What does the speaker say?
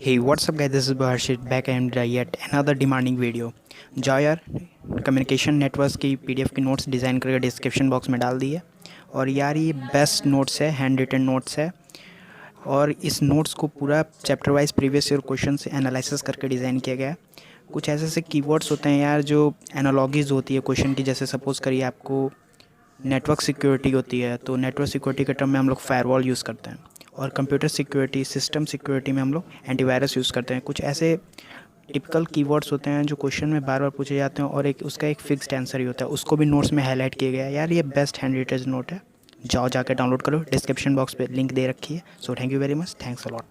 Hey, what's up guys, this is Harshit back and yet another demanding video। जाओ यार, communication networks की PDF की notes design करके description box में डाल दी है। और यार ये बेस्ट नोट्स है, हैंड रिटन नोट्स है। और इस नोट्स को पूरा chapter wise previous year question से एनालिसिस करके डिज़ाइन किया गया है। कुछ ऐसे ऐसे कीवर्ड्स होते हैं यार जो एनालॉजीज होती है क्वेश्चन की। जैसे सपोज़ करिए आपको नेटवर्क सिक्योरिटी होती है, तो नेटवर्क सिक्योरिटी के टर्म में हम लोग फायरवॉल यूज़ करते हैं। और कंप्यूटर सिक्योरिटी, सिस्टम सिक्योरिटी में हम लोग एंटीवायरस यूज़ करते हैं। कुछ ऐसे टिपिकल कीवर्ड्स होते हैं जो क्वेश्चन में बार बार पूछे जाते हैं और एक उसका एक फिक्स्ड आंसर ही होता है। उसको भी नोट्स में हाईलाइट किया गया है। यार ये बेस्ट हैंड रिटन नोट है, जाओ जाकर डाउनलोड करो। डिस्क्रिप्शन बॉक्स पे लिंक दे रखी है। So thank you very much, thanks a lot.